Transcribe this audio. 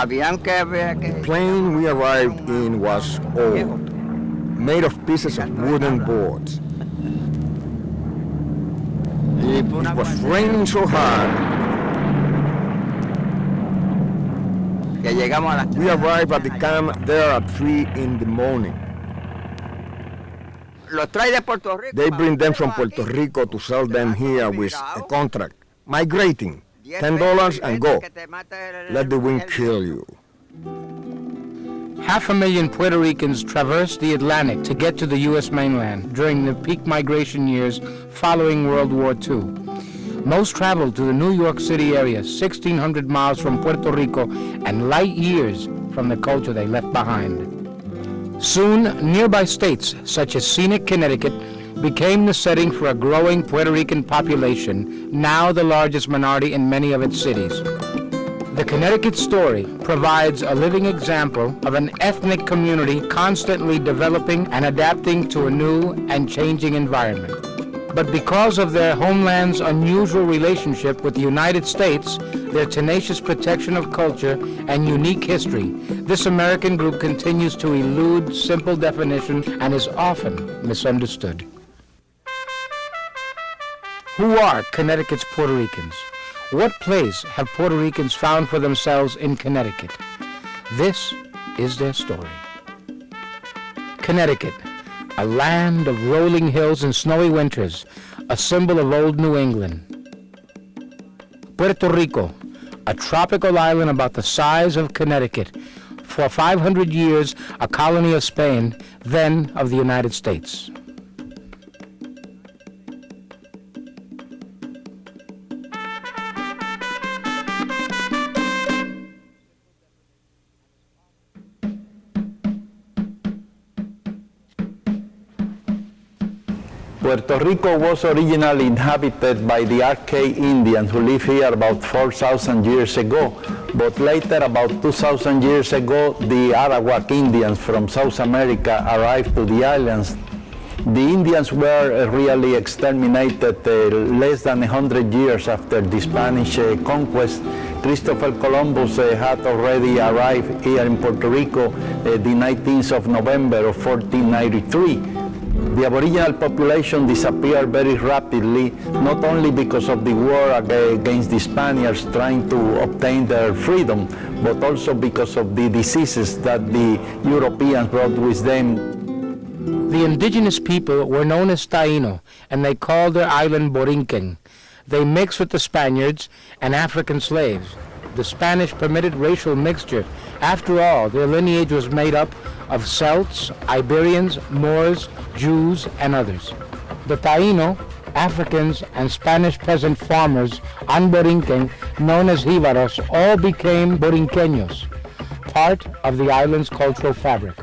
The plane we arrived in was old, made of pieces of wooden boards. It was raining so hard. We arrived at the camp there at 3 in the morning. They bring them from Puerto Rico to sell them here with a contract. Migrating, $10 and go. Let the wind kill you. 500,000 Puerto Ricans traversed the Atlantic to get to the U.S. mainland during the peak migration years following World War II. Most traveled to the New York City area, 1,600 miles from Puerto Rico and light years from the culture they left behind. Soon, nearby states, such as scenic Connecticut, became the setting for a growing Puerto Rican population, now the largest minority in many of its cities. The Connecticut story provides a living example of an ethnic community constantly developing and adapting to a new and changing environment. But because of their homeland's unusual relationship with the United States, their tenacious protection of culture and unique history, this American group continues to elude simple definition and is often misunderstood. Who are Connecticut's Puerto Ricans? What place have Puerto Ricans found for themselves in Connecticut? This is their story. Connecticut, a land of rolling hills and snowy winters, a symbol of old New England. Puerto Rico, a tropical island about the size of Connecticut, for 500 years a colony of Spain, then of the United States. Puerto Rico was originally inhabited by the Arcade Indians who lived here about 4,000 years ago, but later, about 2,000 years ago, the Arawak Indians from South America arrived to the islands. The Indians were really exterminated less than 100 years after the Spanish conquest. Christopher Columbus had already arrived here in Puerto Rico the 19th of November of 1493. The Aboriginal population disappeared very rapidly, not only because of the war against the Spaniards trying to obtain their freedom, but also because of the diseases that the Europeans brought with them. The indigenous people were known as Taino, and they called their island Borinquen. They mixed with the Spaniards and African slaves. The Spanish permitted racial mixture. After all, their lineage was made up of Celts, Iberians, Moors, Jews, and others. The Taino, Africans, and Spanish peasant farmers on Borinquen, known as Jivaros, all became Borinqueños, part of the island's cultural fabric.